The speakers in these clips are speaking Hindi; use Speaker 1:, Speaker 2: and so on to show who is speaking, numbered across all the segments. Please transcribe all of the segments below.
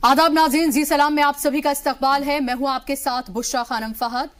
Speaker 1: आदाब नाज़रीन, जी सलाम में आप सभी का इस्तकबाल है। मैं हूं आपके साथ बुशरा खानम फहद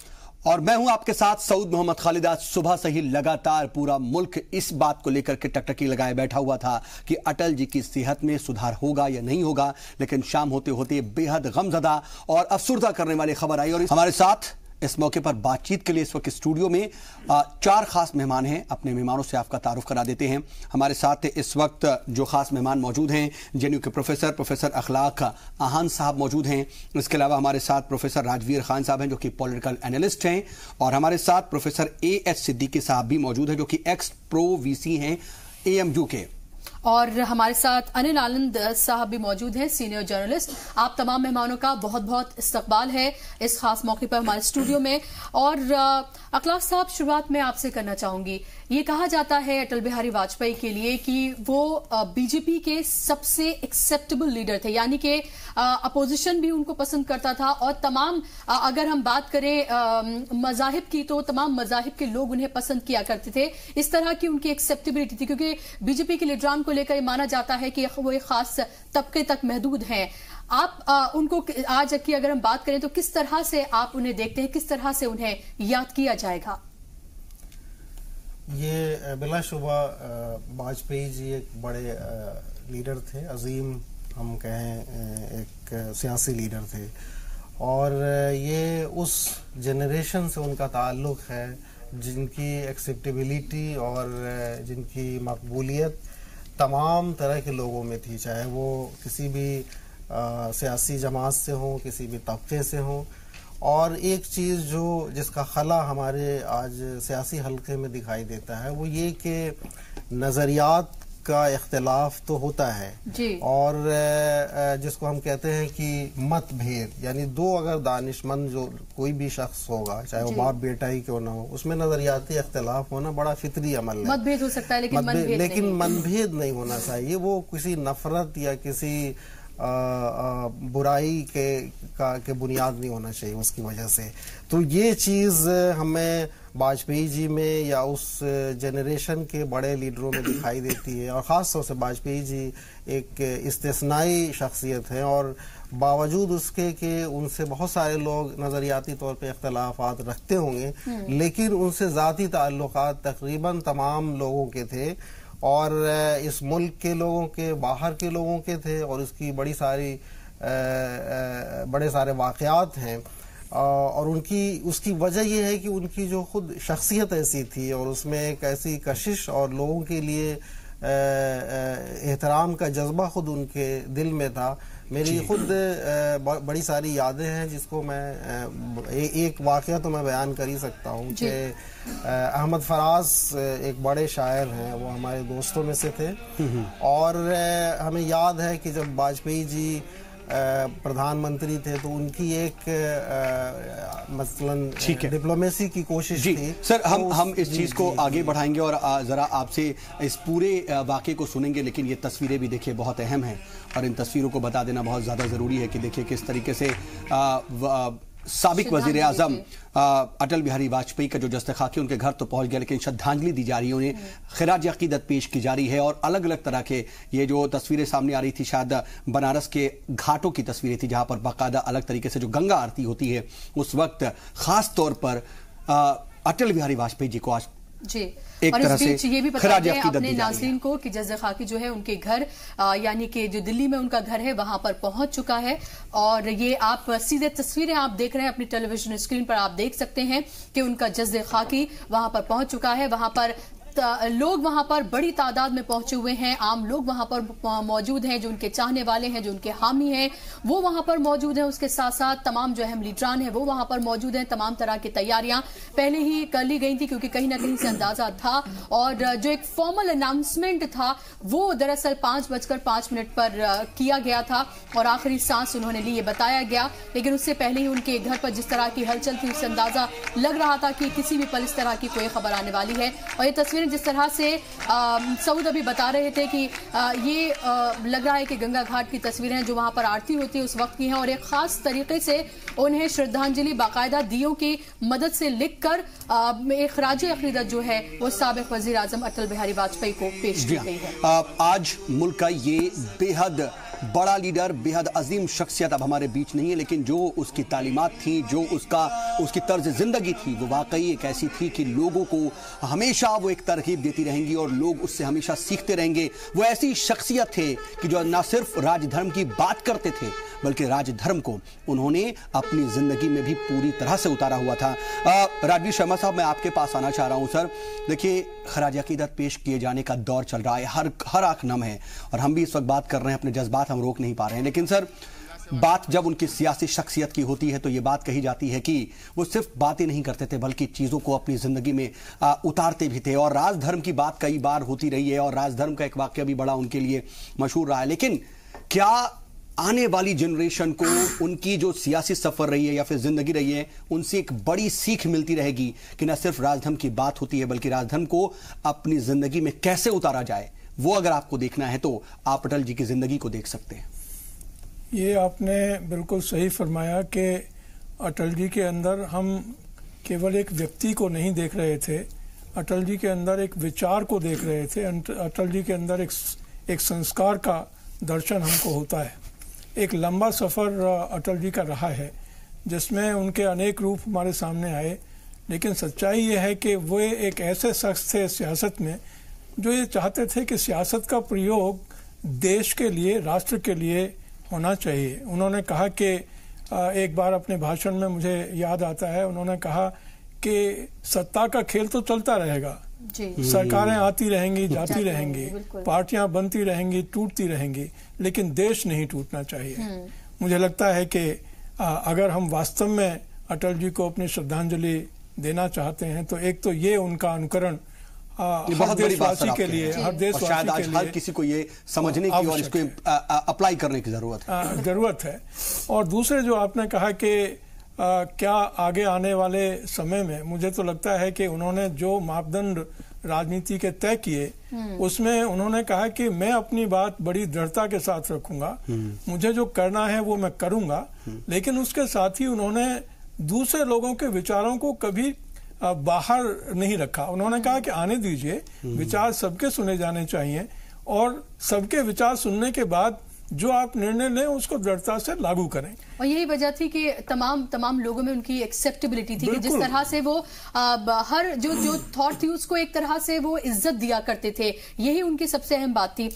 Speaker 2: और मैं हूं आपके साथ सऊद मोहम्मद खालिद। आज सुबह से ही लगातार पूरा मुल्क इस बात को लेकर के टकटकी लगाए बैठा हुआ था कि अटल जी की सेहत में सुधार होगा या नहीं होगा, लेकिन शाम होते होते बेहद गमजदा और अफसुर्दा करने वाली खबर आई। और हमारे साथ इस मौके पर बातचीत के लिए इस वक्त स्टूडियो में चार खास मेहमान हैं। अपने मेहमानों से आपका तारुफ करा देते हैं। हमारे साथ इस वक्त जो खास मेहमान मौजूद हैं, जेएनयू के प्रोफेसर अखलाक आहान साहब मौजूद हैं। इसके अलावा हमारे साथ प्रोफेसर राजवीर खान साहब हैं जो कि पॉलिटिकल एनालिस्ट हैं, और हमारे साथ प्रोफेसर AH सिद्दीकी साहब भी मौजूद हैं जो कि एक्स प्रो VC हैं AMU के।
Speaker 1: और हमारे साथ अनिल आनंद साहब भी मौजूद हैं, सीनियर जर्नलिस्ट। आप तमाम मेहमानों का बहुत बहुत इस्तकबाल है इस खास मौके पर हमारे स्टूडियो में। और अखलाक साहब, शुरुआत में आपसे करना चाहूंगी। ये कहा जाता है अटल बिहारी वाजपेयी के लिए कि वो बीजेपी के सबसे एक्सेप्टेबल लीडर थे, यानी कि अपोजिशन भी उनको पसंद करता था, और तमाम अगर हम बात करें मजाहिब की तो तमाम मजाहिब के लोग उन्हें पसंद किया करते थे। इस तरह की उनकी एक्सेप्टेबिलिटी थी, क्योंकि बीजेपी के लीडरान को लेकर ये माना जाता है कि वो एक खास तबके तक महदूद हैं। आप उनको आज की अगर हम बात करें तो किस तरह से आप उन्हें देखते हैं, किस तरह से उन्हें याद किया जाएगा?
Speaker 3: ये बिलाशुबा वाजपेयी जी एक बड़े लीडर थे, अजीम हम कहें एक सियासी लीडर थे, और ये उस जनरेशन से उनका ताल्लुक है जिनकी एक्सेप्टेबिलिटी और जिनकी मकबूलियत तमाम तरह के लोगों में थी, चाहे वो किसी भी सियासी जमात से हो, किसी भी तबके से हो। और एक चीज़ जिसका खला हमारे आज सियासी हल्के में दिखाई देता है वो ये कि नज़रियात का इख्तिलाफ तो होता है
Speaker 1: जी।
Speaker 3: और जिसको हम कहते हैं कि मतभेद, यानी दो अगर दानिशमंद जो कोई भी शख्स होगा, चाहे वो बाप बेटा ही क्यों ना हो, उसमें नजरियाती इख्तिलाफ होना बड़ा फितरी अमल है।
Speaker 1: मतभेद हो सकता है लेकिन
Speaker 3: मनभेद नहीं होना चाहिए। वो किसी नफरत या किसी बुराई के बुनियाद नहीं होना चाहिए उसकी वजह से। तो ये चीज़ हमें वाजपेयी जी में या उस जनरेशन के बड़े लीडरों में दिखाई देती है, और ख़ास तौर से वाजपेयी जी एक इस्तिस्नाई शख्सियत है, और बावजूद उसके कि उनसे बहुत सारे लोग नज़रियाती तौर पे इख्तलाफात रखते होंगे, लेकिन उनसे ज़ाती ताल्लुकात तकरीबन तमाम लोगों के थे, और इस मुल्क के लोगों के, बाहर के लोगों के थे, और इसकी बड़े सारे वाक़यात हैं। और उसकी वजह यह है कि उनकी जो खुद शख्सियत ऐसी थी, और उसमें एक ऐसी कशिश और लोगों के लिए एहतराम का जज्बा खुद उनके दिल में था। मेरी खुद बड़ी सारी यादें हैं जिसको मैं एक वाक़या तो मैं बयान कर ही सकता हूँ कि अहमद फराज एक बड़े शायर हैं, वो हमारे दोस्तों में से थे, और हमें याद है कि जब वाजपेयी जी प्रधानमंत्री थे तो उनकी एक मसलन डिप्लोमेसी की कोशिश थी।
Speaker 2: सर, हम इस चीज़ को आगे बढ़ाएंगे और ज़रा आपसे इस पूरे वाक़े को सुनेंगे, लेकिन ये तस्वीरें भी देखिए बहुत अहम हैं, और इन तस्वीरों को बता देना बहुत ज़्यादा ज़रूरी है कि देखिए किस तरीके से साबिक वज़ीर आज़म अटल बिहारी वाजपेयी का जो जस्ते खाकी उनके घर तो पहुंच गया, लेकिन श्रद्धांजलि दी जा रही है, उन्हें खिराज अकीदत पेश की जा रही है। और अलग अलग तरह के ये जो तस्वीरें सामने आ रही थी, शायद बनारस के घाटों की तस्वीरें थी जहां पर बाकायदा अलग तरीके से जो गंगा आरती होती है उस वक्त खास तौर पर अटल बिहारी वाजपेयी जी को आज
Speaker 1: जी। और इस बीच ये भी बता दें अपने नाज़रीन को कि जज़्ज़े खाकी जो है उनके घर यानी कि जो दिल्ली में उनका घर है वहां पर पहुंच चुका है, और ये आप सीधे तस्वीरें आप देख रहे हैं अपनी टेलीविजन स्क्रीन पर। आप देख सकते हैं कि उनका जज़्ज़े खाकी वहां पर पहुंच चुका है। वहां पर लोग वहां पर बड़ी तादाद में पहुंचे हुए हैं, आम लोग वहां पर मौजूद हैं, जो उनके चाहने वाले हैं, जो उनके हामी हैं, वो वहां पर मौजूद हैं। उसके साथ साथ तमाम जो अहम लीडरान हैं वो वहां पर मौजूद हैं। तमाम तरह की तैयारियां पहले ही कर ली गई थी, क्योंकि कहीं ना कहीं से अंदाजा था, और जो एक फॉर्मल अनाउंसमेंट था वो दरअसल 5:05 पर किया गया था, और आखिरी सांस उन्होंने ली, ये बताया गया। लेकिन उससे पहले ही उनके घर पर जिस तरह की हलचल थी उससे अंदाजा लग रहा था कि किसी भी पल इस तरह की कोई खबर आने वाली है। और ये तस्वीरें जिस तरह से सऊद अभी बता रहे थे कि ये लग रहा है कि गंगा घाट की तस्वीरें हैं जो वहां पर आरती होती है उस वक्त की हैं, और एक खास तरीके से उन्हें श्रद्धांजलि बाकायदा दियों की मदद से लिखकर एक खराज अकीदत जो है वो साबिक वजीर आजम अटल बिहारी वाजपेयी को पेश की गई है।
Speaker 2: आज मुल्क का ये बेहद बड़ा लीडर, बेहद अजीम शख्सियत अब हमारे बीच नहीं है, लेकिन जो उसकी तालीमात थी, जो उसकी तर्ज जिंदगी थी, वो वाकई एक ऐसी थी कि लोगों को हमेशा वो एक तरकीब देती रहेंगी और लोग उससे हमेशा सीखते रहेंगे। वो ऐसी शख्सियत थे कि जो न सिर्फ राजधर्म की बात करते थे, बल्कि राजधर्म को उन्होंने अपनी जिंदगी में भी पूरी तरह से उतारा हुआ था। राजवीर शर्मा साहब, मैं आपके पास आना चाह रहा हूं। सर देखिए, खराज अकीदत पेश किए जाने का दौर चल रहा है, हर आंख नम है और हम भी इस वक्त बात कर रहे हैं, अपने जज्बात हम रोक नहीं पा रहे हैं। लेकिन सर, बात जब उनकी सियासी शख्सियत की होती है तो ये बात कही जाती है कि वो सिर्फ बातें नहीं करते थे, बल्कि चीज़ों को अपनी ज़िंदगी में उतारते भी थे। और राजधर्म की बात कई बार होती रही है और राजधर्म का एक वाक़या भी बड़ा उनके लिए मशहूर रहा है। लेकिन क्या आने वाली जनरेशन को उनकी जो सियासी सफ़र रही है या फिर ज़िंदगी रही है, उनसे एक बड़ी सीख मिलती रहेगी कि न सिर्फ राजधर्म की बात होती है, बल्कि राजधर्म को अपनी ज़िंदगी में कैसे उतारा जाए? वो अगर आपको देखना है तो आप अटल जी की ज़िंदगी को देख सकते हैं।
Speaker 4: ये आपने बिल्कुल सही फरमाया कि अटल जी के अंदर हम केवल एक व्यक्ति को नहीं देख रहे थे, अटल जी के अंदर एक विचार को देख रहे थे। अटल जी के अंदर एक संस्कार का दर्शन हमको होता है। एक लंबा सफ़र अटल जी का रहा है जिसमें उनके अनेक रूप हमारे सामने आए, लेकिन सच्चाई ये है कि वो एक ऐसे शख्स थे सियासत में जो ये चाहते थे कि सियासत का प्रयोग देश के लिए, राष्ट्र के लिए होना चाहिए। उन्होंने कहा कि एक बार अपने भाषण में मुझे याद आता है, उन्होंने कहा कि सत्ता का खेल तो चलता रहेगा, सरकारें आती रहेंगी, जाती रहेंगी, पार्टियां बनती रहेंगी, टूटती रहेंगी, लेकिन देश नहीं टूटना चाहिए। मुझे लगता है कि अगर हम वास्तव में अटल जी को अपनी श्रद्धांजलि देना चाहते हैं तो एक तो ये उनका अनुकरण हर देशवासी के लिए, हर देशवासी के लिए,
Speaker 2: हर किसी को ये समझने की और इसको अप्लाई करने की जरूरत है।
Speaker 4: और दूसरे जो आपने कहा कि क्या आगे आने वाले समय में, मुझे तो लगता है कि उन्होंने जो मापदंड राजनीति के तय किए उसमें उन्होंने कहा कि मैं अपनी बात बड़ी दृढ़ता के साथ रखूंगा, मुझे जो करना है वो मैं करूंगा, लेकिन उसके साथ ही उन्होंने दूसरे लोगों के विचारों को कभी बाहर नहीं रखा। उन्होंने कहा कि आने दीजिए, विचार सबके सुने जाने चाहिए और सबके विचार सुनने के बाद जो आप निर्णय लें उसको दृढ़ता से लागू करें।
Speaker 1: और यही वजह थी कि तमाम लोगों में उनकी एक्सेप्टेबिलिटी थी कि जिस तरह से वो हर जो थॉट थी उसको एक तरह से वो इज्जत दिया करते थे। यही उनकी सबसे अहम बात थी।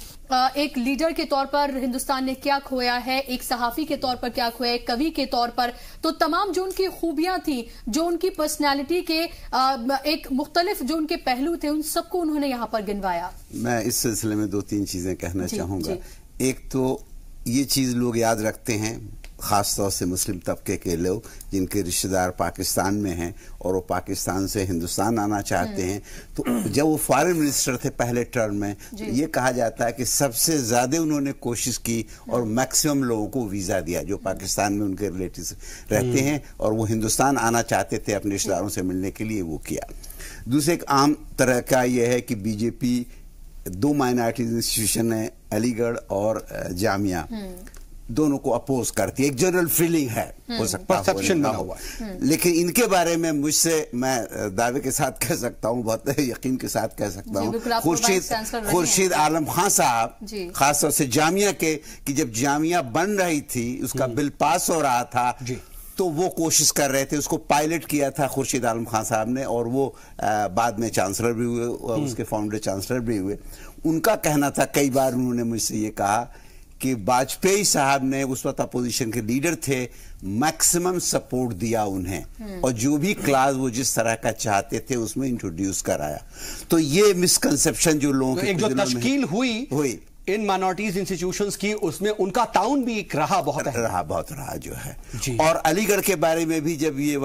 Speaker 1: एक लीडर के तौर पर हिंदुस्तान ने क्या खोया है, एक सहाफी के तौर पर क्या खोया है, कवि के तौर पर, तो तमाम जो उनकी खूबियां थी, जो उनकी पर्सनैलिटी के एक मुख्तलिफ जो उनके पहलू थे, उन सबको उन्होंने यहाँ पर गिनवाया।
Speaker 5: मैं इस सिलसिले में 2-3 चीजें कहना चाहूंगा। एक तो ये चीज लोग याद रखते हैं, खासतौर से मुस्लिम तबके के लोग जिनके रिश्तेदार पाकिस्तान में हैं और वो पाकिस्तान से हिंदुस्तान आना चाहते हैं, तो जब वो फॉरेन मिनिस्टर थे पहले टर्म में, तो ये कहा जाता है कि सबसे ज्यादा उन्होंने कोशिश की और मैक्सिमम लोगों को वीजा दिया जो पाकिस्तान में उनके रिलेटिव्स रहते हैं और वो हिंदुस्तान आना चाहते थे अपने रिश्तेदारों से मिलने के लिए, वो किया। दूसरे एक आम तरह का यह है कि बीजेपी 2 माइनॉरिटीज इंस्टीट्यूशन है, अलीगढ़ और जामिया, दोनों को अपोज करती है। एक जनरल फीलिंग है, हो सकता
Speaker 2: परसेप्शन बना हुआ
Speaker 5: है, लेकिन इनके बारे में मैं दावे के साथ कह सकता हूँ, बहुत यकीन के साथ कह सकता हूँ, खुर्शीद आलम खान साहब खासतौर से जामिया के, कि जब जामिया बन रही थी, उसका बिल पास हो रहा था, तो वो कोशिश कर रहे थे, उसको पायलट किया था खुर्शीद आलम खान साहब ने और वो बाद में चांसलर भी हुए, उसके फाउंडर चांसलर भी हुए। उनका कहना था, कई बार उन्होंने मुझसे ये कहा कि वाजपेयी साहब ने, उस वक्त अपोजिशन के लीडर थे, मैक्सिमम सपोर्ट दिया उन्हें और जो भी क्लास वो जिस तरह का चाहते थे उसमें इंट्रोड्यूस कराया। तो ये मिसकंसेप्शन जो लोगों के
Speaker 2: जो तश्कील हुई इन माइनॉरिटीज इंस्टीट्यूशंस की, उसमें उनका ताउन भी बहुत
Speaker 5: रहा जो है। और अलीगढ़ के बारे में भी जब ये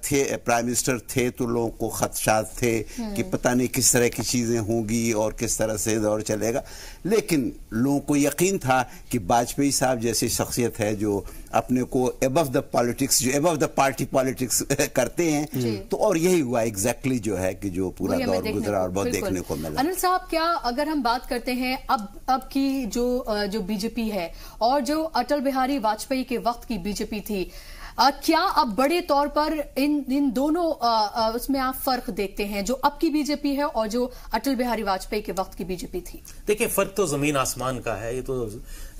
Speaker 5: थे प्राइम मिनिस्टर थे तो लोगों को खदशात थे कि पता नहीं किस तरह की चीजें होंगी और किस तरह से दौर चलेगा, लेकिन लोगों को यकीन था कि वाजपेयी साहब जैसी शख्सियत है जो अपने को एबव द पॉलिटिक्स, जो एबव द पार्टी पॉलिटिक्स करते हैं, तो और यही हुआ एग्जैक्टली जो है कि जो पूरा दौर गुजरा और बहुत देखने को मिला।
Speaker 1: अनिल साहब, क्या अगर हम बात करते हैं अब की जो बीजेपी है और जो अटल बिहारी वाजपेयी के वक्त की बीजेपी थी, क्या अब बड़े तौर पर इन दोनों उसमें आप फर्क देखते हैं, जो अब की बीजेपी है और जो अटल बिहारी वाजपेयी के वक्त की बीजेपी थी?
Speaker 6: देखिए, फर्क तो जमीन आसमान का है, ये तो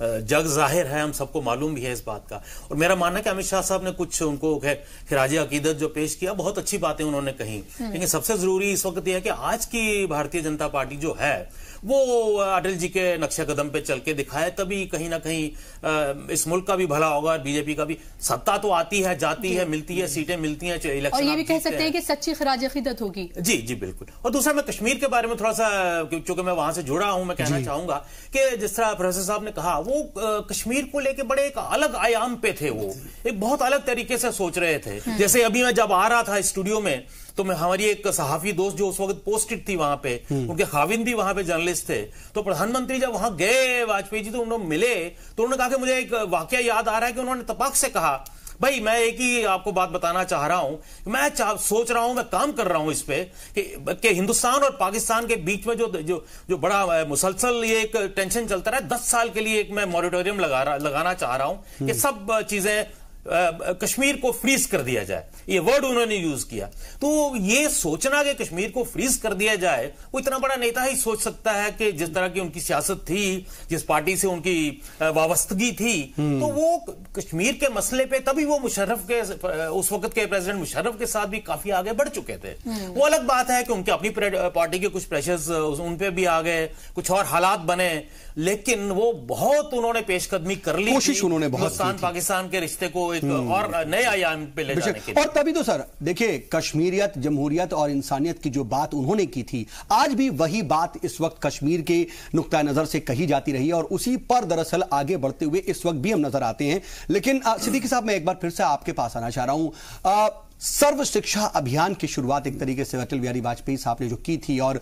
Speaker 6: जग जाहिर है, हम सबको मालूम भी है इस बात का। और मेरा मानना है कि अमित शाह साहब ने कुछ उनको खिराज अकीदत जो पेश किया, बहुत अच्छी बातें उन्होंने कही, लेकिन सबसे जरूरी इस वक्त यह है कि आज की भारतीय जनता पार्टी जो है वो अटल जी के नक्शे कदम पे चल के दिखाए, तभी कहीं ना कहीं इस मुल्क का भी भला होगा, बीजेपी का भी। सत्ता तो आती है, जाती है, मिलती है, सीटें मिलती हैं, इलेक्शन, और
Speaker 1: ये भी कह सकते हैं कि सच्ची खिराज अकीदत होगी।
Speaker 6: जी जी बिल्कुल। और दूसरा, मैं कश्मीर के बारे में थोड़ा सा, चूंकि मैं वहां से जुड़ा हूं, मैं कहना चाहूंगा कि जिस तरह प्रोफेसर साहब ने कहा, वो कश्मीर को लेके बड़े एक अलग आयाम पे थे, वो एक बहुत अलग तरीके से सोच रहे थे। जैसे अभी मैं जब आ रहा था स्टूडियो में, तो मैं, हमारी एक सहाफी दोस्त जो उस वक्त पोस्टेड थी वहां पे, उनके खाविंद भी वहां पे जर्नलिस्ट थे, तो प्रधानमंत्री जब वहां गए वाजपेयी जी, तो उन्होंने मिले, तो उन्होंने कहा कि मुझे एक वाकया याद आ रहा है कि उन्होंने तपाक से कहा, भाई मैं एक ही आपको बात बताना चाह रहा हूं, मैं सोच रहा हूं, मैं काम कर रहा हूं इस पे कि हिंदुस्तान और पाकिस्तान के बीच में जो बड़ा मुसलसल ये एक टेंशन चलता रहा है, 10 साल के लिए एक मैं मॉरिटोरियम लगाना चाह रहा हूं कि सब चीजें कश्मीर को फ्रीज कर दिया जाए, ये वर्ड उन्होंने यूज किया। तो ये सोचना कि कश्मीर को फ्रीज कर दिया जाए, वो इतना बड़ा नेता ही सोच सकता है कि जिस तरह की उनकी सियासत थी, जिस पार्टी से उनकी वाबस्तगी थी, तो वो कश्मीर के मसले पे तभी वो मुशर्रफ के, उस वक्त के प्रेसिडेंट मुशर्रफ के साथ भी काफी आगे बढ़ चुके थे। वो अलग बात है कि उनके अपनी पार्टी के कुछ प्रेशर्स उन पे भी आ गए, कुछ और हालात बने, लेकिन वो बहुत उन्होंने पेशकदमी कर ली,
Speaker 2: कोशिश उन्होंने बहुत
Speaker 6: हिंदुस्तान पाकिस्तान के रिश्ते को एक और नए आयाम पे ले जाने के लिए।
Speaker 2: और तभी तो सर देखिए, कश्मीरियत, जमहूरियत और इंसानियत की जो बात उन्होंने की थी, आज भी वही बात इस वक्त कश्मीर के नुक्ता नजर से कही जाती रही है, और उसी पर दरअसल आगे बढ़ते हुए इस वक्त भी हम नजर आते हैं। लेकिन सिद्दीकी साहब, मैं एक बार फिर से आपके पास आना चाह रहा हूं। सर्व शिक्षा अभियान की शुरुआत एक तरीके से अटल बिहारी वाजपेयी साहब ने जो की थी, और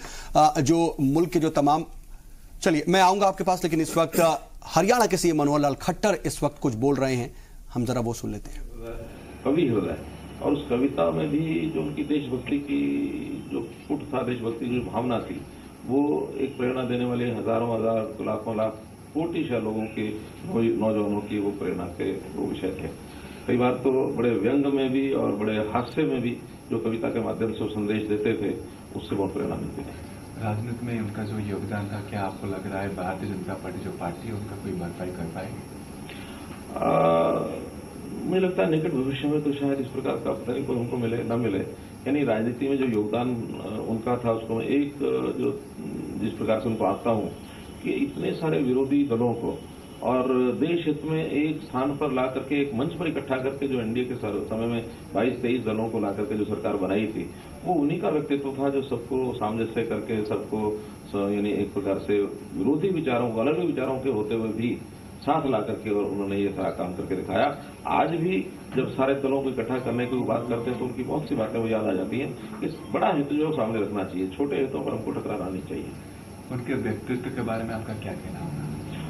Speaker 2: जो मुल्क के जो तमाम, चलिए मैं आऊंगा आपके पास, लेकिन इस वक्त हरियाणा के सीएम मनोहर लाल खट्टर इस वक्त कुछ बोल रहे हैं, हम जरा वो सुन लेते हैं।
Speaker 7: कवि हृदय, और उस कविता में भी जो उनकी देशभक्ति की जो फुट था, देशभक्ति की जो भावना थी, वो एक प्रेरणा देने वाले हजारों हजार, लाखों लाख, कोटिशा लोगों के, नौजवानों की वो प्रेरणा के वो विषय थे। कई बार तो बड़े व्यंग में भी और बड़े हास्य में भी जो कविता के माध्यम से वो संदेश देते थे, उससे बहुत प्रेरणा मिलती थी।
Speaker 8: राजनीति में उनका जो योगदान था, क्या आपको लग रहा है भारतीय जनता पार्टी जो पार्टी है उनका कोई भरपाई कर पाएगी?
Speaker 7: मुझे लगता है निकट भविष्य में तो शायद इस प्रकार का पता नहीं कोई उनको मिले न मिले। यानी राजनीति में जो योगदान उनका था, उसको मैं एक जो जिस प्रकार से उनको आता हूं कि इतने सारे विरोधी दलों को और देश हित में एक स्थान पर ला करके, एक मंच पर इकट्ठा करके, जो एनडीए के समय में 22-23 दलों को ला करके जो सरकार बनाई थी, वो उन्हीं का व्यक्तित्व था, जो सबको सामंजस्य करके, सबको यानी एक प्रकार से विरोधी विचारों को, अलग विचारों के होते हुए भी साथ ला करके, और उन्होंने ये सारा काम करके दिखाया। आज भी जब सारे दलों को इकट्ठा करने की बात करते हैं, तो उनकी बहुत सी बातें वो याद आ जाती हैं। इस बड़ा हित जो सामने रखना चाहिए, छोटे हितों पर हमको टकराना नहीं चाहिए।
Speaker 8: उनके व्यक्तित्व के बारे में आपका क्या कहना होगा?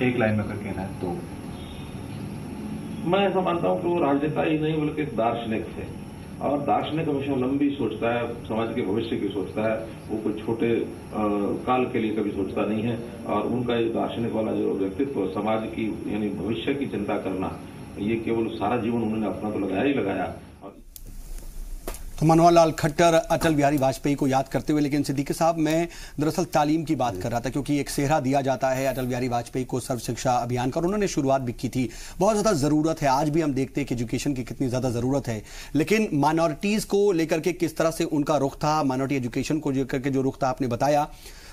Speaker 8: एक लाइन में अगर कहना है तो
Speaker 7: मैं ऐसा मानता हूं कि वो राजनेता ही नहीं बल्कि एक दार्शनिक थे, और दार्शनिक हमेशा लंबी सोचता है, समाज के भविष्य की सोचता है, वो कोई छोटे काल के लिए कभी सोचता नहीं है। और उनका ये दार्शनिक वाला जो व्यक्तित्व, समाज की यानी भविष्य की चिंता करना, ये केवल सारा जीवन उन्होंने अपना तो लगाया ही लगाया।
Speaker 2: तो मनोहर लाल खट्टर अटल बिहारी वाजपेयी को याद करते हुए, लेकिन सिद्दीकी साहब, मैं दरअसल तालीम की बात कर रहा था, क्योंकि एक सेहरा दिया जाता है अटल बिहारी वाजपेयी को सर्व शिक्षा अभियान का, और उन्होंने शुरुआत भी की थी। बहुत ज्यादा जरूरत है, आज भी हम देखते हैं कि एजुकेशन की कितनी ज्यादा जरूरत है, लेकिन माइनॉरिटीज को लेकर के किस तरह से उनका रुख था, माइनॉरिटी एजुकेशन को लेकर के जो रुख था, आपने बताया।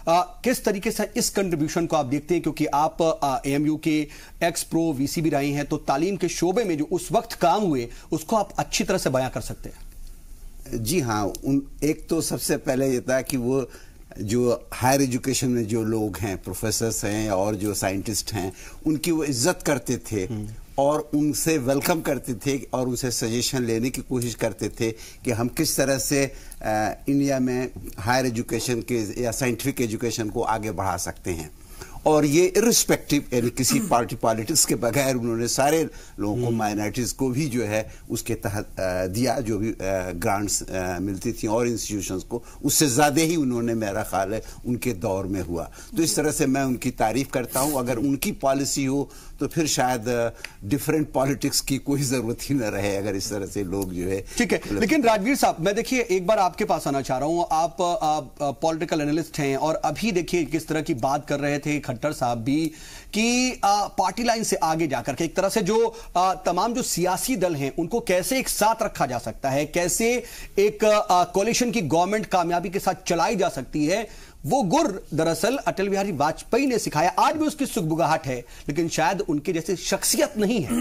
Speaker 2: किस तरीके से इस कंट्रीब्यूशन को आप देखते हैं, क्योंकि आप एएमयू के एक्स प्रो वीसी भी रहे हैं, तो तालीम के शोबे में जो उस वक्त काम हुए, उसको आप अच्छी तरह से बयां कर सकते हैं।
Speaker 5: जी हाँ, एक तो सबसे पहले ये था कि वो जो हायर एजुकेशन में जो लोग हैं, प्रोफेसर्स हैं और जो साइंटिस्ट हैं, उनकी वो इज्जत करते थे और उनसे वेलकम करते थे और उनसे सजेशन लेने की कोशिश करते थे कि हम किस तरह से इंडिया में हायर एजुकेशन के या साइंटिफिक एजुकेशन को आगे बढ़ा सकते हैं। और ये इरिस्पेक्टिव, यानी किसी पार्टी पॉलिटिक्स के बगैर उन्होंने सारे लोगों को, माइनॉरिटीज को भी जो है उसके तहत दिया, जो भी ग्रांट्स मिलती थी और इंस्टीट्यूशंस को, उससे ज़्यादा ही उन्होंने, मेरा ख्याल है, उनके दौर में हुआ। तो इस तरह से मैं उनकी तारीफ करता हूँ। अगर उनकी पॉलिसी हो तो फिर शायद डिफरेंट पॉलिटिक्स की कोई जरूरत ही न रहे, अगर इस तरह से लोग जो है।
Speaker 2: ठीक है, लेकिन राजवीर साहब, मैं देखिए एक बार आपके पास आना चाह रहा हूं। आप पॉलिटिकल एनालिस्ट हैं और अभी देखिए किस तरह की बात कर रहे थे खट्टर साहब भी कि पार्टी लाइन से आगे जाकर के एक तरह से जो तमाम जो सियासी दल हैं उनको कैसे एक साथ रखा जा सकता है, कैसे एक कोalition की गवर्नमेंट कामयाबी के साथ चलाई जा सकती है, वो गुर दरअसल अटल बिहारी वाजपेयी ने सिखाया। आज भी उसकी सुगबुगाहट है, लेकिन शायद उनके जैसी शख्सियत नहीं है।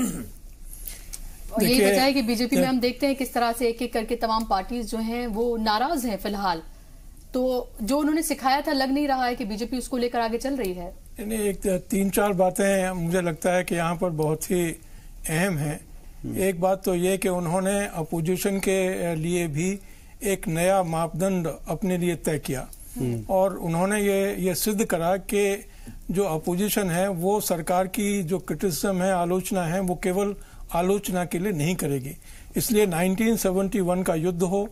Speaker 1: और यही वजह है कि बीजेपी में हम देखते हैं किस तरह से एक एक करके तमाम पार्टीज जो हैं वो नाराज हैं फिलहाल। तो जो उन्होंने सिखाया था लग नहीं रहा है कि बीजेपी उसको लेकर आगे चल रही है।
Speaker 4: एक 3-4 बातें मुझे लगता है कि यहाँ पर बहुत ही अहम है। एक बात तो ये कि उन्होंने अपोजिशन के लिए भी एक नया मापदंड अपने लिए तय किया और उन्होंने ये सिद्ध करा कि जो अपोजिशन है वो सरकार की जो क्रिटिसिज्म है, आलोचना है, वो केवल आलोचना के लिए नहीं करेगी। इसलिए 1971 का युद्ध हो,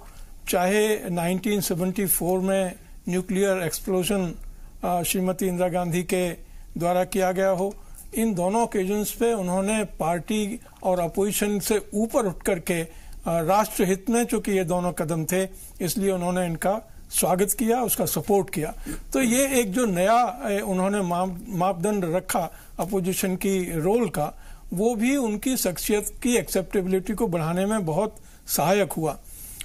Speaker 4: चाहे 1974 में न्यूक्लियर एक्सप्लोजन श्रीमती इंदिरा गांधी के द्वारा किया गया हो, इन दोनों ओकेजन्स पे उन्होंने पार्टी और अपोजिशन से ऊपर उठ करके राष्ट्र हित में, चूंकि ये दोनों कदम थे, इसलिए उन्होंने इनका स्वागत किया, उसका सपोर्ट किया। तो ये एक जो नया उन्होंने मापदंड रखा अपोजिशन की रोल का, वो भी उनकी शख्सियत की एक्सेप्टेबिलिटी को बढ़ाने में बहुत सहायक हुआ।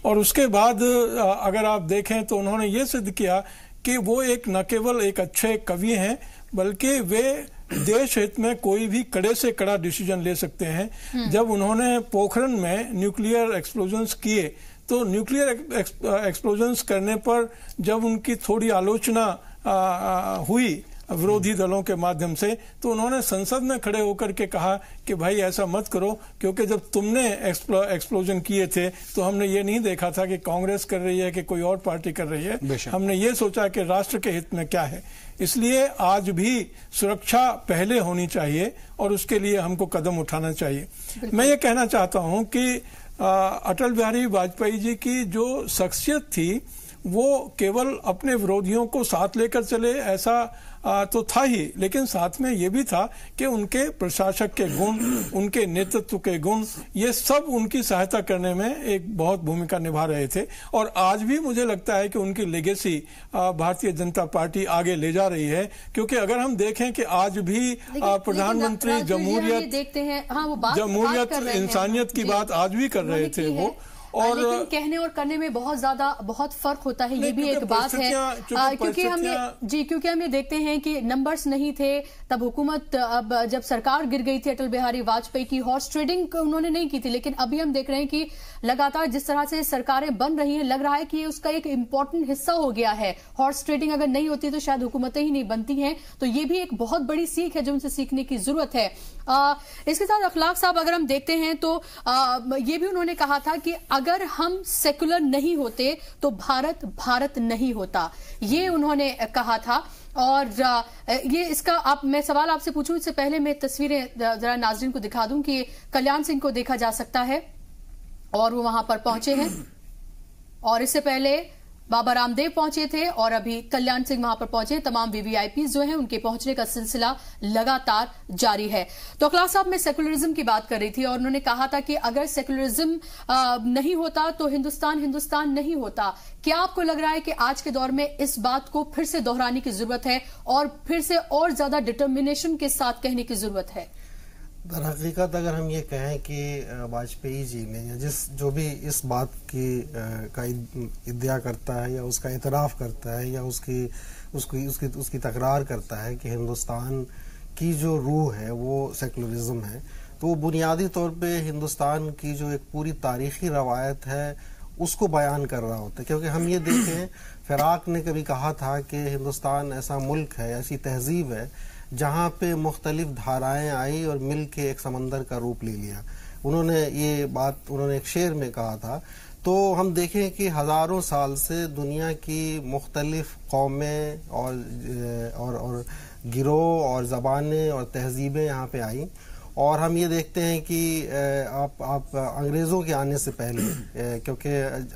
Speaker 4: और उसके बाद अगर आप देखें तो उन्होंने ये सिद्ध किया कि वो एक न केवल एक अच्छे कवि हैं, बल्कि वे देश हित में कोई भी कड़े से कड़ा डिसीजन ले सकते हैं। जब उन्होंने पोखरण में न्यूक्लियर एक्सप्लोजन्स किए तो न्यूक्लियर एक्सप्लोजन्स करने पर जब उनकी थोड़ी आलोचना हुई विरोधी दलों के माध्यम से, तो उन्होंने संसद में खड़े होकर के कहा कि भाई ऐसा मत करो, क्योंकि जब तुमने एक्सप्लोजन किए थे तो हमने ये नहीं देखा था कि कांग्रेस कर रही है कि कोई और पार्टी कर रही है, हमने ये सोचा कि राष्ट्र के हित में क्या है। इसलिए आज भी सुरक्षा पहले होनी चाहिए और उसके लिए हमको कदम उठाना चाहिए। मैं ये कहना चाहता हूं कि अटल बिहारी वाजपेयी जी की जो शख्सियत थी वो केवल अपने विरोधियों को साथ लेकर चले ऐसा तो था ही, लेकिन साथ में ये भी था कि उनके प्रशासक के गुण, उनके नेतृत्व के गुण, ये सब उनकी सहायता करने में एक बहुत भूमिका निभा रहे थे। और आज भी मुझे लगता है कि उनकी लेगेसी भारतीय जनता पार्टी आगे ले जा रही है, क्योंकि अगर हम देखें कि आज भी प्रधानमंत्री जमहूरियत,
Speaker 1: देखते हैं, हाँ, वो
Speaker 4: जमहूरियत, इंसानियत की बात आज भी कर रहे थे वो।
Speaker 1: और लेकिन कहने और करने में बहुत फर्क होता है, ये भी एक बात है। क्योंकि हम ये देखते हैं कि नंबर्स नहीं थे तब हुकूमत, अब जब सरकार गिर गई थी अटल बिहारी वाजपेयी की, हॉर्स ट्रेडिंग उन्होंने नहीं की थी, लेकिन अभी हम देख रहे हैं कि लगातार जिस तरह से सरकारें बन रही हैं, लग रहा है कि ये उसका एक इम्पोर्टेंट हिस्सा हो गया है। हॉर्स ट्रेडिंग अगर नहीं होती तो शायद हुकूमतें ही नहीं बनती हैं। तो ये भी एक बहुत बड़ी सीख है जो उनसे सीखने की जरूरत है। इसके साथ अखलाक साहब अगर हम देखते हैं तो ये भी उन्होंने कहा था कि अगर हम सेकुलर नहीं होते तो भारत नहीं होता, ये उन्होंने कहा था। और ये इसका मैं सवाल आपसे पूछूं इससे पहले मैं तस्वीरें जरा नाज़रीन को दिखा दूं कि कल्याण सिंह को देखा जा सकता है और वो वहां पर पहुंचे हैं, और इससे पहले बाबा रामदेव पहुंचे थे और अभी कल्याण सिंह वहां पर पहुंचे। तमाम वीवीआईपी जो हैं उनके पहुंचने का सिलसिला लगातार जारी है। तो अखलाक साहब, मैं सेकुलरिज्म की बात कर रही थी और उन्होंने कहा था कि अगर सेकुलरिज्म नहीं होता तो हिंदुस्तान नहीं होता। क्या आपको लग रहा है कि आज के दौर में इस बात को फिर से दोहराने की जरूरत है और फिर से और ज्यादा डिटर्मिनेशन के साथ कहने की जरूरत है?
Speaker 3: दरहकीकत अगर हम ये कहें कि वाजपेयी जी ने या जो भी इस बात की का इद्या करता है या उसका इतराफ करता है या उसकी तकरार करता है कि हिंदुस्तान की जो रूह है वो सेकुलरिज्म है, तो वो बुनियादी तौर पे हिंदुस्तान की जो एक पूरी तारीखी रवायत है उसको बयान कर रहा होता है। क्योंकि हम ये देखें, फिराक ने कभी कहा था कि हिंदुस्तान ऐसा मुल्क है, ऐसी तहजीब है जहाँ पे मुख्तलिफ धाराएं आई और मिल के एक समंदर का रूप ले लिया। उन्होंने ये बात एक शेर में कहा था। तो हम देखें कि हजारों साल से दुनिया की मुख्तलिफ कौमें और गिरोह और ज़बानें और तहजीबें यहाँ पे आई, और हम ये देखते हैं कि आप अंग्रेज़ों के आने से पहले, क्योंकि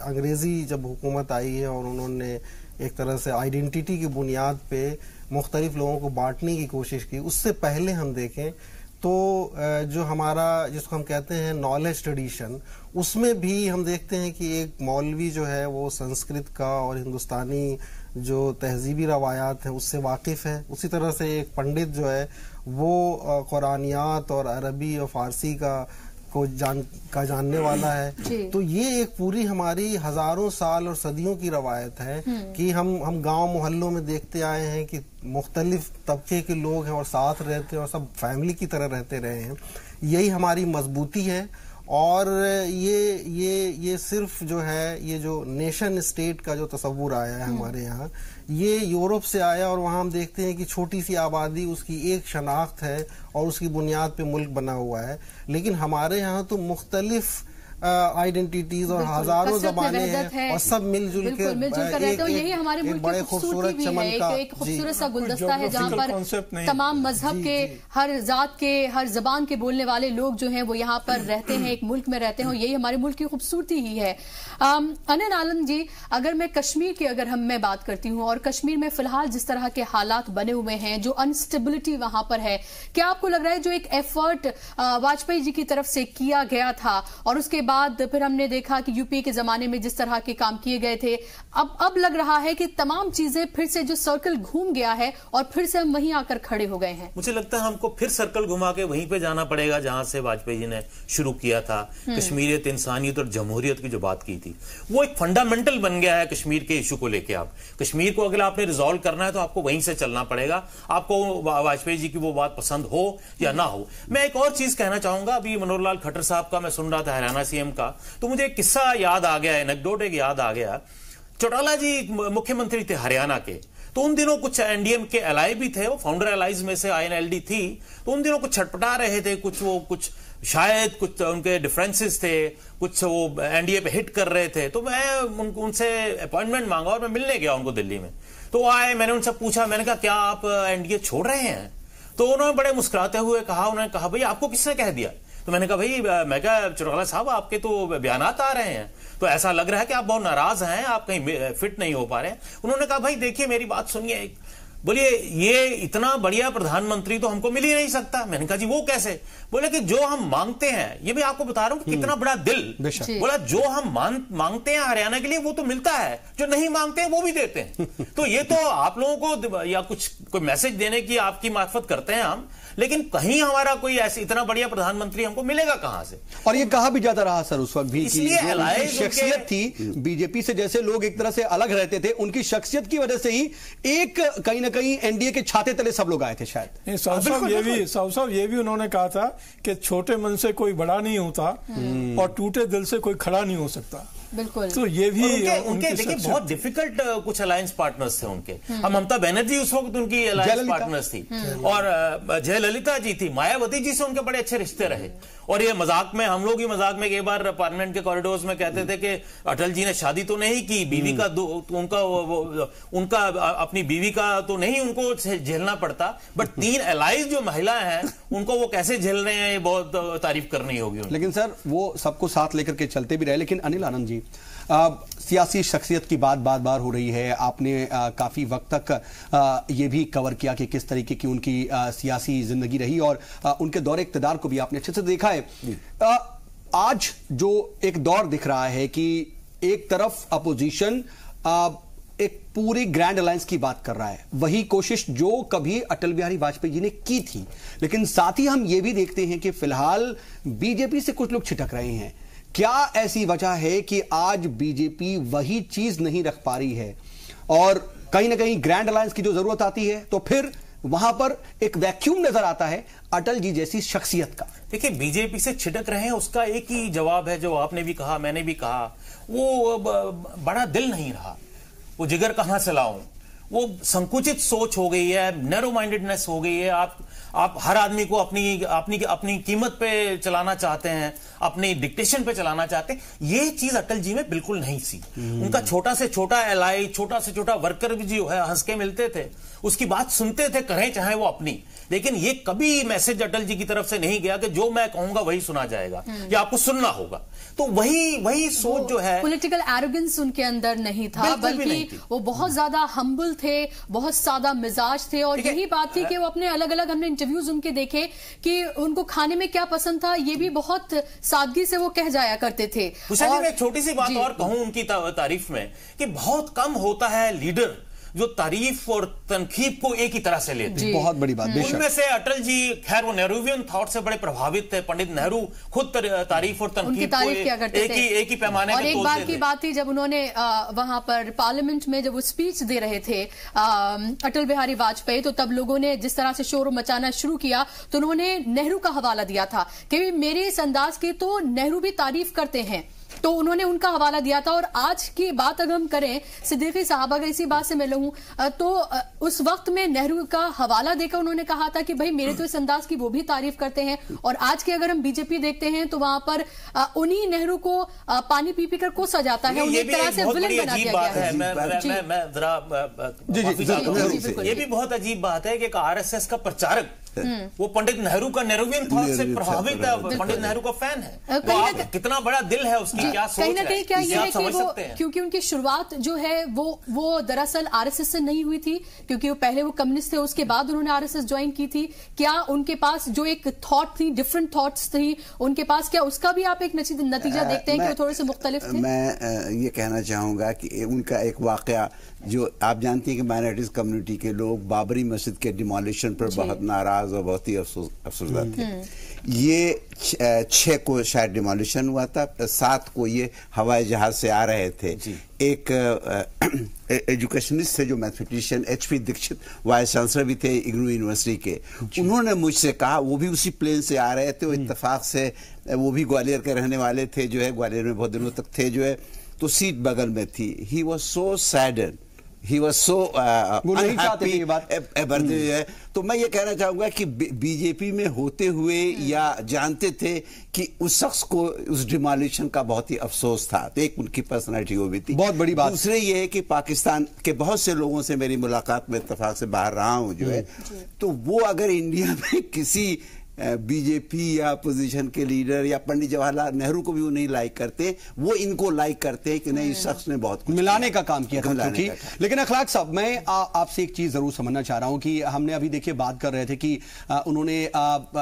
Speaker 3: अंग्रेज़ी जब हुकूमत आई है और उन्होंने एक तरह से आइडेंटिटी की बुनियाद पे मुख्तलिफ लोगों को बांटने की कोशिश की, उससे पहले हम देखें तो जो हमारा जिसको हम कहते हैं नॉलेज ट्रेडिशन, उसमें भी हम देखते हैं कि एक मौलवी जो है वो संस्कृत का और हिंदुस्तानी जो तहजीबी रवायात हैं उससे वाकिफ़ है। उसी तरह से एक पंडित जो है वो कुरानियात और अरबी और फारसी को जानने वाला है। तो ये एक पूरी हमारी हजारों साल और सदियों की रवायत है कि हम गांव मोहल्लों में देखते आए हैं कि मुख्तलिफ तबके के लोग हैं और साथ रहते हैं और सब फैमिली की तरह रहते रहे हैं। यही हमारी मजबूती है। और ये सिर्फ जो है ये जो नेशन स्टेट का जो तस्वुर आया है हमारे यहाँ, ये यूरोप से आया और वहाँ हम देखते हैं कि छोटी सी आबादी, उसकी एक शनाख्त है और उसकी बुनियाद पे मुल्क बना हुआ है। लेकिन हमारे यहाँ तो मुख्तलिफ आइडेंटिटीज और हजारों ज़बानें हैं और सब मिलजुल के
Speaker 1: रहते हैं। यही हमारे मुल्क की खूबसूरती भी है। एक खूबसूरत सा गुलदस्ता है जहाँ पर तमाम मजहब के, हर जात के, हर जबान के बोलने वाले लोग जो हैं वो यहाँ पर रहते हैं, एक मुल्क में रहते हैं और यही हमारे मुल्क की खूबसूरती ही है। अनिल आलम जी, अगर मैं कश्मीर की मैं बात करती हूँ और कश्मीर में फिलहाल जिस तरह के हालात बने हुए हैं, जो अनस्टेबिलिटी वहां पर है, क्या आपको लग रहा है जो एक एफर्ट वाजपेयी जी की तरफ से किया गया था और उसके बाद फिर हमने देखा कि यूपी के जमाने में जिस तरह के काम किए गए थे, अब लग रहा है कि तमाम चीजें फिर से जो सर्कल घूम गया है और फिर से हम वहीं आकर खड़े हो गए हैं?
Speaker 6: मुझे लगता है हमको फिर सर्कल घुमा के वहीं पे जाना पड़ेगा जहां से वाजपेयी जी ने शुरू किया था। कश्मीरियत, इंसानियत और जमहूरियत की जो बात की थी वो एक फंडामेंटल बन गया है कश्मीर के इशू को लेके। आप कश्मीर को अगर आपने रिजॉल्व करना है तो आपको वहीं से चलना पड़ेगा, आपको वाजपेयी जी की वो बात पसंद हो या ना हो। मैं एक और चीज कहना चाहूंगा, अभी मनोहर लाल खट्टर साहब का मैं सुन रहा था, हरियाणा सीएम का, तो मुझे एक किस्सा याद आ गया, एनेक्डोट एक याद आ गया। चौटाला जी मुख्यमंत्री थे हरियाणा के, तो उन दिनों कुछ एनडीएम के एलाई भी थे, वो फाउंडर एलाइज में से आईएनएलडी थी, तो उन दिनों कुछ छटपटा रहे थे, कुछ शायद कुछ उनके डिफरेंसेस थे, कुछ वो एनडीए पे हिट कर रहे थे। तो मैं उनसे अपॉइंटमेंट मांगा और मैं मिलने गया उनको दिल्ली में। तो आए, मैंने उनसे पूछा, मैंने कहा क्या आप एनडीए छोड़ रहे हैं? तो उन्होंने बड़े मुस्कुराते हुए कहा, उन्होंने कहा भाई आपको किसने कह दिया? तो मैंने कहा भाई, मैं कहा चौटाला साहब आपके तो बयानात आ रहे हैं, तो ऐसा लग रहा है कि आप बहुत नाराज हैं, आप कहीं फिट नहीं हो पा रहे हैं। उन्होंने कहा भाई देखिए मेरी बात सुनिए, बोलिए ये इतना बढ़िया प्रधानमंत्री तो हमको मिल ही नहीं सकता। मैंने कहा जी वो कैसे? बोले कि जो हम मांगते हैं, ये भी आपको बता रहा हूं कितना बड़ा दिल। बोला जो हम मांगते हैं हरियाणा के लिए वो तो मिलता है, जो नहीं मांगते हैं वो भी देते हैं। तो ये तो आप लोगों को या कोई मैसेज देने की आपकी मार्फत करते हैं हम, लेकिन कहीं हमारा कोई ऐसे इतना बढ़िया प्रधानमंत्री हमको मिलेगा कहां से?
Speaker 2: और ये कहा भी जाता रहा सर उस वक्त भी,
Speaker 6: इसलिए
Speaker 2: शख्सियत थी बीजेपी से, जैसे लोग एक तरह से अलग रहते थे, उनकी शख्सियत की वजह से ही एक कहीं ना कहीं एनडीए के छाते तले सब लोग आए थे शायद।
Speaker 4: साहब ये भी उन्होंने कहा था कि छोटे मन से कोई बड़ा नहीं होता और टूटे दिल से कोई खड़ा नहीं हो सकता।
Speaker 1: बिल्कुल।
Speaker 4: तो ये भी
Speaker 6: उनके देखिए बहुत डिफिकल्ट कुछ अलायंस पार्टनर्स थे उनके। ममता बनर्जी उस वक्त उनकी अलायंस पार्टनर्स थी और जयललिता जी थी, मायावती जी से उनके बड़े अच्छे रिश्ते रहे। और ये मजाक में, हम लोग ही मजाक में एक बार पार्लियामेंट के कॉरिडोर्स में कहते थे कि अटल जी ने शादी तो नहीं की, बीवी का उनका अपनी बीवी का तो नहीं उनको झेलना पड़ता, बट 3 एलाइज जो महिलाएं हैं उनको वो कैसे झेल रहे हैं, ये बहुत तारीफ करनी होगी।
Speaker 2: लेकिन सर वो सबको साथ लेकर के चलते भी रहे। लेकिन अनिल आनंद जी, सियासी शख्सियत की बात बार हो रही है, आपने काफी वक्त तक ये भी कवर किया कि किस तरीके की उनकी सियासी जिंदगी रही और उनके दौरे इक़्तिदार को भी आपने अच्छे से देखा है। आज जो एक दौर दिख रहा है कि एक तरफ अपोजिशन एक पूरी ग्रैंड अलायंस की बात कर रहा है, वही कोशिश जो कभी अटल बिहारी वाजपेयी जी ने की थी, लेकिन साथ ही हम ये भी देखते हैं कि फिलहाल बीजेपी से कुछ लोग छिटक रहे हैं। क्या ऐसी वजह है कि आज बीजेपी वही चीज नहीं रख पा रही है और कहीं ना कहीं ग्रैंड अलायंस की जो जरूरत आती है तो फिर वहां पर एक वैक्यूम नजर आता है अटल जी जैसी शख्सियत का?
Speaker 6: देखिए बीजेपी से छिटक रहे हैं उसका एक ही जवाब है, जो आपने भी कहा मैंने भी कहा, वो बड़ा दिल नहीं रहा, वो जिगर कहां से लाऊं, वो संकुचित सोच हो गई है, नैरो माइंडेडनेस हो गई है। आप हर आदमी को अपनी कीमत पे चलाना चाहते हैं, अपनी डिक्टेशन पे चलाना चाहते हैं। ये चीज अटल जी में बिल्कुल नहीं थी। उनका छोटा से छोटा एलाई, छोटा से छोटा वर्कर भी जो है हंस के मिलते थे, उसकी बात सुनते थे, करें चाहे वो अपनी। लेकिन ये कभी मैसेज अटल जी की तरफ से नहीं गया कि जो मैं कहूंगा वही सुना जाएगा या आपको सुनना होगा। तो वही सोच जो है,
Speaker 1: पॉलिटिकल एरोगेंस उनके अंदर नहीं था, बल्कि वो बहुत ज्यादा हम्बल थे, बहुत सादा मिजाज थे, और यही बात थी कि वो अपने अलग अलग, हमने इंटरव्यूज उनके देखे कि उनको खाने में क्या पसंद था ये भी बहुत सादगी से वो कह जाया करते थे।
Speaker 6: मैं एक छोटी सी बात और कहूं उनकी तारीफ में कि बहुत कम होता है लीडर जो तारीफ और तनकीब को एक ही तरह से लेते हैं।
Speaker 2: बहुत बड़ी बात।
Speaker 6: उनमें से अटल जी, खैर वो नेहरूवियन थॉट से बड़े प्रभावित थे। पंडित नेहरू खुद तारीफ और तनकीब को एक ही पैमाने
Speaker 1: और एक बार की बात थी जब उन्होंने वहां पर पार्लियामेंट में जब वो स्पीच दे रहे थे अटल बिहारी वाजपेयी, तो तब लोगों ने जिस तरह से शोर मचाना शुरू किया तो उन्होंने नेहरू का हवाला दिया था कि मेरे इस अंदाज की तो नेहरू भी तारीफ करते हैं, तो उन्होंने उनका हवाला दिया था। और आज की बात अगर हम करें, सिद्दीकी साहब अगर इसी बात से मैं लूं तो उस वक्त में नेहरू का हवाला देकर उन्होंने कहा था कि भाई मेरे तो इस अंदाज की वो भी तारीफ करते हैं। और आज के अगर हम बीजेपी देखते हैं तो वहां पर उन्हीं नेहरू को पानी पी कर कोसा जाता है, उन्हें एक तरह से विलन बना दिया गया है।
Speaker 6: ये भी बहुत अजीब बात है कि आरएसएस का प्रचारक वो पंडित नेहरू का नेहरूवियन थॉट से प्रभावित है, पंडित नेहरू का फैन है। तो कितना बड़ा दिल है उसकी, क्या सोच है,
Speaker 1: कहीं ना कहीं क्या ये है कि वो, क्योंकि उनकी शुरुआत जो है वो दरअसल आरएसएस से नहीं हुई थी, क्योंकि वो पहले वो कम्युनिस्ट थे, उसके बाद उन्होंने आरएसएस ज्वाइन की थी। क्या उनके पास जो एक थॉट थी, डिफरेंट थॉट्स थी उनके पास, क्या उसका भी आप एक नतीजा देखते हैं कि वो थोड़े से मुख्तलिफ थे?
Speaker 5: मैं ये कहना चाहूंगा कि उनका एक वाकया, जो आप जानती हैं कि माइनॉरिटीज कम्युनिटी के लोग बाबरी मस्जिद के डिमोलिशन पर बहुत नाराज और बहुत ही अफसोसदा थे। ये 6 को शायद डिमोलिशन हुआ था, 7 को ये हवाई जहाज से आ रहे थे। एक एजुकेशनिस्ट थे जो mathematician HP Dikshit, vice chancellor भी थे इग्नू यूनिवर्सिटी के, उन्होंने मुझसे कहा, वो भी उसी प्लेन से आ रहे थे, वो इत्तेफाक से वो भी ग्वालियर के रहने वाले थे, जो है ग्वालियर में बहुत दिनों तक थे, जो है तो सीट बगल में थी। He was so shaded, he was so unhappy. तो मैं ये कहना चाहूंगा कि बीजेपी में होते हुए या जानते थे कि उस शख्स को उस डिमोलिशन का बहुत ही अफसोस था, तो एक उनकी पर्सनैलिटी वो भी थी।
Speaker 2: बहुत बड़ी बात।
Speaker 5: दूसरे ये है कि पाकिस्तान के बहुत से लोगों से मेरी मुलाकात में इत्तेफाक से बाहर रहा हूं, जो है तो वो अगर इंडिया में किसी बीजेपी या अपोजिशन के लीडर या पंडित जवाहरलाल नेहरू को भी वो नहीं लाइक करते, वो इनको लाइक करते हैं कि नहीं, इस शख्स ने बहुत कुछ
Speaker 2: मिलाने का काम किया था। लेकिन अखलाक साहब, मैं आपसे एक चीज जरूर समझना चाह रहा हूं कि हमने अभी देखिए बात कर रहे थे कि उन्होंने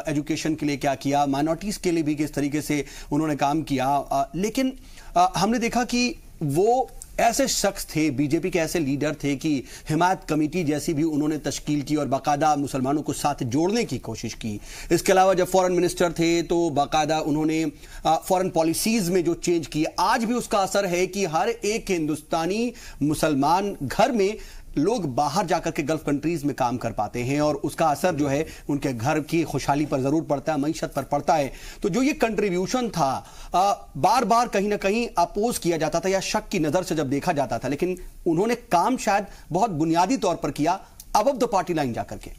Speaker 2: एजुकेशन के लिए क्या किया, माइनॉरिटीज के लिए भी किस तरीके से उन्होंने काम किया, लेकिन हमने देखा कि वो ऐसे शख्स थे, बीजेपी के ऐसे लीडर थे कि हिमायत कमेटी जैसी भी उन्होंने तश्कील की और बाकायदा मुसलमानों को साथ जोड़ने की कोशिश की। इसके अलावा जब फॉरेन मिनिस्टर थे तो बाकायदा उन्होंने फॉरेन पॉलिसीज में जो चेंज किए, आज भी उसका असर है कि हर एक हिंदुस्तानी मुसलमान घर में लोग बाहर जाकर के गल्फ कंट्रीज में काम कर पाते हैं और उसका असर जो है उनके घर की खुशहाली पर जरूर पड़ता है, मईशत पर पड़ता है। तो जो ये कंट्रीब्यूशन था बार बार कहीं ना कहीं अपोज किया जाता था या शक की नजर से जब देखा जाता था, लेकिन उन्होंने काम शायद बहुत बुनियादी तौर पर किया अबव द पार्टी लाइन जाकर के।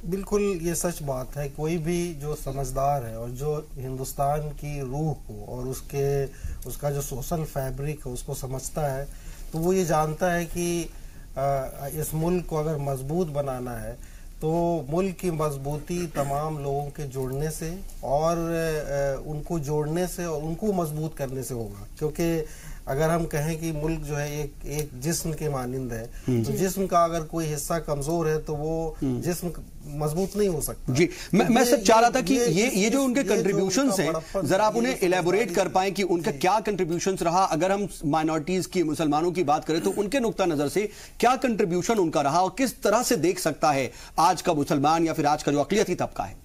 Speaker 3: बिल्कुल ये सच बात है। कोई भी जो समझदार है और जो हिंदुस्तान की रूह को और उसका जो सोशल फैब्रिक है उसको समझता है, तो वो ये जानता है कि इस मुल्क को अगर मजबूत बनाना है तो मुल्क की मजबूती तमाम लोगों के जुड़ने से और उनको जोड़ने से और उनको मजबूत करने से होगा। क्योंकि अगर हम कहें कि मुल्क जो है एक जिस्म के मानिंद है, तो जिस्म का अगर कोई हिस्सा कमजोर है तो वो जिस्म मजबूत नहीं हो सकता।
Speaker 2: जी, मैं सब चाह रहा था कि ये जो उनके कंट्रीब्यूशंस हैं, जरा आप उन्हें इलेबोरेट कर पाएं कि उनका क्या कंट्रीब्यूशंस रहा। अगर हम माइनॉरिटीज की, मुसलमानों की बात करें तो उनके नुक्ता नजर से क्या कंट्रीब्यूशन उनका रहा और किस तरह से देख सकता है आज का मुसलमान या फिर आज का जो अक़लियती तबका है।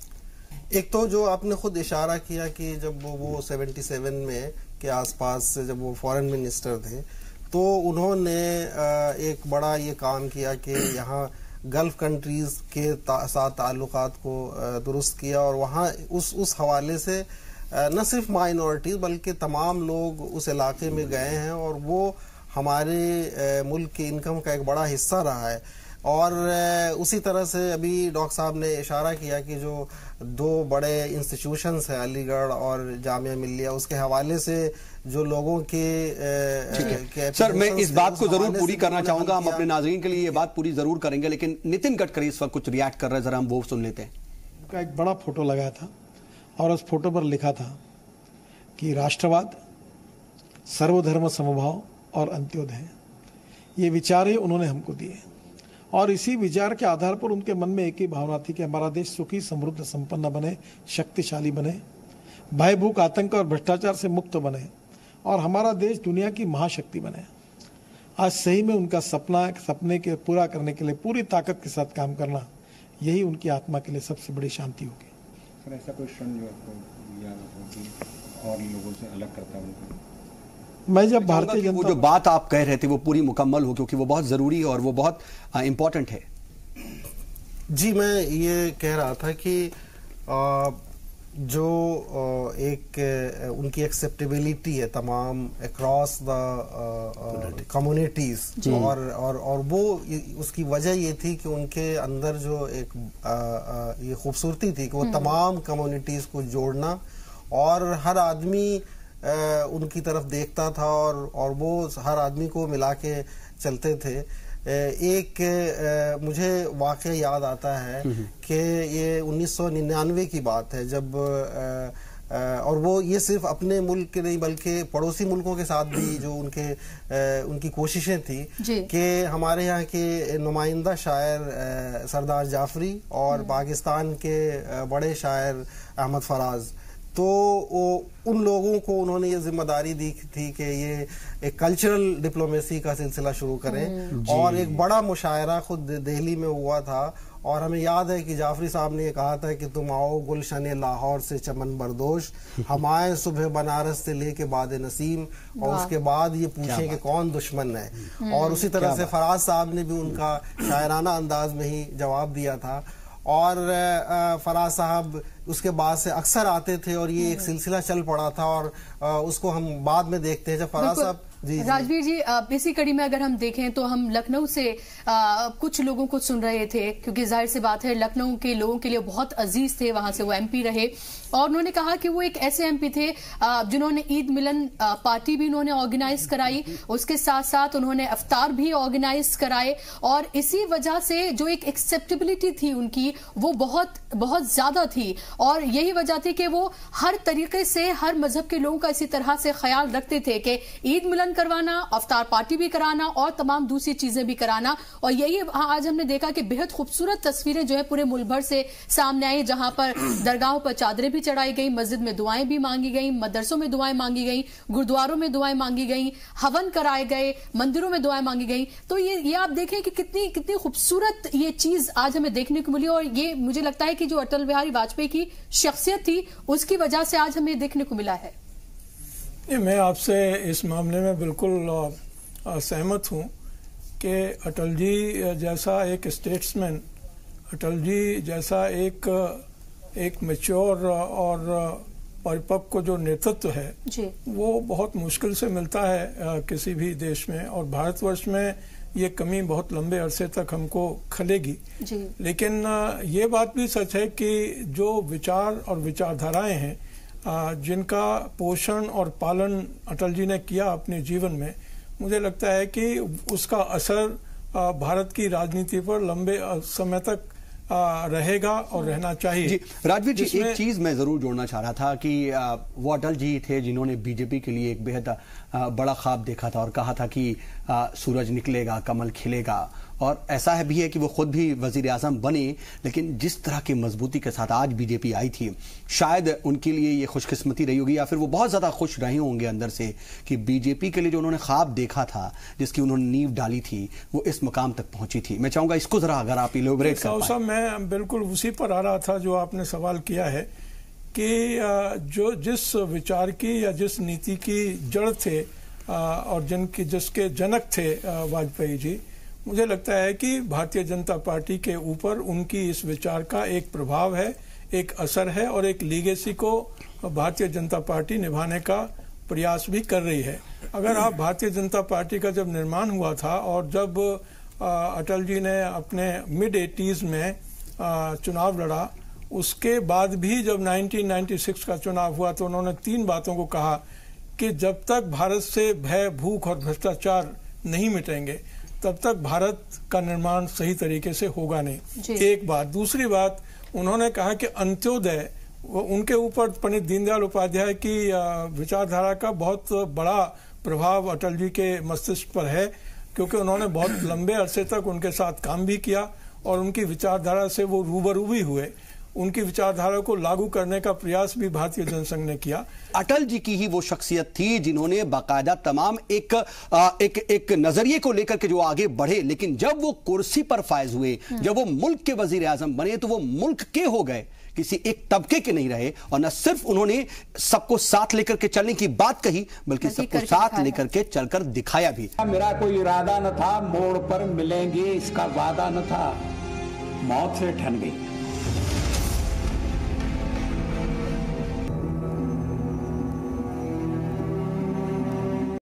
Speaker 3: एक तो जो आपने खुद इशारा किया कि जब वो 77 में के आसपास से जब वो फॉरेन मिनिस्टर थे तो उन्होंने एक बड़ा ये काम किया कि यहाँ गल्फ कंट्रीज के साथ ताल्लुकात को दुरुस्त किया और वहाँ उस हवाले से न सिर्फ माइनॉरिटीज बल्कि तमाम लोग उस इलाके में गए हैं और वो हमारे मुल्क की इनकम का एक बड़ा हिस्सा रहा है। और उसी तरह से अभी डॉक्टर साहब ने इशारा किया कि जो 2 बड़े इंस्टीट्यूशंस हैं, अलीगढ़ और जामिया मिल्लिया, उसके हवाले से जो लोगों के
Speaker 2: सर, मैं इस बात को जरूर पूरी करना चाहूंगा, हम अपने नाज़रीन के लिए ये बात पूरी जरूर करेंगे, लेकिन नितिन गडकरी इस वक्त कुछ रिएक्ट कर रहे हैं, जरा हम वो सुन लेते हैं।
Speaker 9: उनका एक बड़ा फोटो लगाया था और उस फोटो पर लिखा था कि राष्ट्रवाद, सर्वधर्म समभाव और अंत्योदय, ये विचार उन्होंने हमको दिए। और इसी विचार के आधार पर उनके मन में एक ही भावना थी कि हमारा देश सुखी, समृद्ध, संपन्न बने, शक्तिशाली बने, भय, भूख, आतंक और भ्रष्टाचार से मुक्त बने और हमारा देश दुनिया की महाशक्ति बने। आज सही में उनका सपने के पूरा करने के लिए पूरी ताकत के साथ काम करना, यही उनकी आत्मा के लिए सबसे बड़ी शांति होगी।
Speaker 10: सर, ऐसा कोई क्षण जो आपको याद हो कि और लोगों से अलग करता हो?
Speaker 9: मैं जब भारतीय जनता,
Speaker 2: वो जो बात आप कह रहे थे वो पूरी मुकम्मल हो, क्योंकि वो बहुत जरूरी और वो बहुत इंपॉर्टेंट है।
Speaker 3: जी, मैं ये कह रहा था कि जो उनकी एक्सेप्टेबिलिटी है तमाम अक्रॉस द कम्युनिटीज, और वो उसकी वजह ये थी कि उनके अंदर जो एक ये खूबसूरती थी कि वो तमाम कम्युनिटीज को जोड़ना, और हर आदमी उनकी तरफ देखता था और वो हर आदमी को मिला के चलते थे। एक मुझे वाक़या याद आता है कि ये 1999 की बात है, जब और वो ये सिर्फ अपने मुल्क के नहीं बल्कि पड़ोसी मुल्कों के साथ भी जो उनकी कोशिशें थी कि हमारे यहाँ के नुमाइंदा शायर सरदार जाफरी और पाकिस्तान के बड़े शायर अहमद फराज, तो उन लोगों को उन्होंने ये जिम्मेदारी दी थी कि ये एक कल्चरल डिप्लोमेसी का सिलसिला शुरू करें, और एक बड़ा मुशायरा खुद दिल्ली में हुआ था। और हमें याद है कि जाफरी साहब ने ये कहा था कि तुम आओ गुलशन लाहौर से चमन बरदोश, हम आए सुबह बनारस से लेके बाद नसीम, और उसके बाद ये पूछे कि कौन दुश्मन है। और उसी तरह से फराज साहब ने भी उनका शायराना अंदाज में ही जवाब दिया था, और फराज साहब उसके बाद से अक्सर आते थे और ये एक सिलसिला चल पड़ा था, और उसको हम बाद में देखते हैं जब फराज साहब।
Speaker 1: राजवीर जी, इसी कड़ी में अगर हम देखें तो हम लखनऊ से कुछ लोगों को सुन रहे थे, क्योंकि जाहिर सी बात है लखनऊ के लोगों के लिए बहुत अजीज थे, वहां से वो एमपी रहे, और उन्होंने कहा कि वो एक ऐसे एमपी थे जिन्होंने ईद मिलन पार्टी भी उन्होंने ऑर्गेनाइज कराई, उसके साथ साथ उन्होंने अफ्तार भी ऑर्गेनाइज कराए, और इसी वजह से जो एक एक्सेप्टेबिलिटी थी उनकी वो बहुत बहुत ज्यादा थी, और यही वजह थी कि वो हर तरीके से हर मजहब के लोगों का इसी तरह से ख्याल रखते थे कि ईद मिलन करवाना, अफ्तार पार्टी भी कराना और तमाम दूसरी चीजें भी कराना। और यही आज हमने देखा कि बेहद खूबसूरत तस्वीरें जो है पूरे मुल्क भर से सामने आई, जहां पर दरगाहों पर चादरें भी चढ़ाई गई, मस्जिद में दुआएं भी मांगी गई, मदरसों में दुआएं मांगी गई, गुरुद्वारों में दुआएं मांगी गई, हवन कराए गए, मंदिरों में दुआएं मांगी गई। तो ये आप देखें कि कितनी खूबसूरत ये चीज आज हमें देखने को मिली, और ये मुझे लगता है कि जो अटल बिहारी वाजपेयी की शख्सियत थी उसकी वजह से आज हमें देखने को मिला है।
Speaker 4: मैं आपसे इस मामले में बिल्कुल सहमत हूं कि अटल जी जैसा एक स्टेट्समैन, अटल जी जैसा एक मैच्योर और परिपक्व जो नेतृत्व है वो बहुत मुश्किल से मिलता है किसी भी देश में, और भारतवर्ष में ये कमी बहुत लंबे अरसे तक हमको खलेगी। लेकिन ये बात भी सच है कि जो विचार और विचारधाराएं हैं जिनका पोषण और पालन अटल जी ने किया अपने जीवन में, मुझे लगता है कि उसका असर भारत की राजनीति पर लंबे समय तक रहेगा और रहना चाहिए।
Speaker 2: जी राजवीर जी, एक चीज मैं जरूर जोड़ना चाह रहा था कि वो अटल जी थे जिन्होंने बीजेपी के लिए एक बेहद बड़ा ख्वाब देखा था और कहा था कि सूरज निकलेगा, कमल खिलेगा, और ऐसा है भी है कि वो खुद भी वजीर आजम बने। लेकिन जिस तरह की मजबूती के साथ आज बीजेपी आई थी, शायद उनके लिए ये खुशकिस्मती रही होगी, या फिर वो बहुत ज्यादा खुश रहे होंगे अंदर से कि बीजेपी के लिए जो उन्होंने ख्वाब देखा था, जिसकी उन्होंने नींव डाली थी, वो इस मकाम तक पहुंची थी। मैं चाहूंगा इसको जरा अगर आप इलैबोरेट कर पाएं।
Speaker 4: मैं बिल्कुल उसी पर आ रहा था जो आपने सवाल किया है कि जो जिस विचार की या जिस नीति की जड़ थे और जिसके जनक थे वाजपेयी जी, मुझे लगता है कि भारतीय जनता पार्टी के ऊपर उनकी इस विचार का एक प्रभाव है, एक असर है, और एक लीगेसी को भारतीय जनता पार्टी निभाने का प्रयास भी कर रही है। अगर आप भारतीय जनता पार्टी का जब निर्माण हुआ था और जब अटल जी ने अपने मिड 80s में चुनाव लड़ा, उसके बाद भी जब 1996 का चुनाव हुआ तो उन्होंने 3 बातों को कहा कि जब तक भारत से भय, भूख और भ्रष्टाचार नहीं मिटेंगे तब तक भारत का निर्माण सही तरीके से होगा नहीं। एक बात। दूसरी बात, उन्होंने कहा कि अंत्योदय, उनके ऊपर पंडित दीनदयाल उपाध्याय की विचारधारा का बहुत बड़ा प्रभाव अटल जी के मस्तिष्क पर है। क्योंकि उन्होंने बहुत लंबे अरसे तक उनके साथ काम भी किया और उनकी विचारधारा से वो रूबरू भी हुए। उनकी विचारधारा को लागू करने का प्रयास भी भारतीय जनसंघ ने किया।
Speaker 2: अटल जी की ही वो शख्सियत थी जिन्होंने बाकायदा तमाम एक नजरिए को लेकर के जो आगे बढ़े, लेकिन जब वो कुर्सी पर फायज हुए, जब वो मुल्क के वजीर आजम बने, तो वो मुल्क के हो गए, किसी एक तबके के नहीं रहे। और न सिर्फ उन्होंने सबको साथ लेकर के चलने की बात कही, बल्कि सबको साथ लेकर के चलकर दिखाया भी।
Speaker 11: मेरा कोई इरादा न था, मोड़ पर मिलेंगे इसका वादा न था, मौत से ठन गई।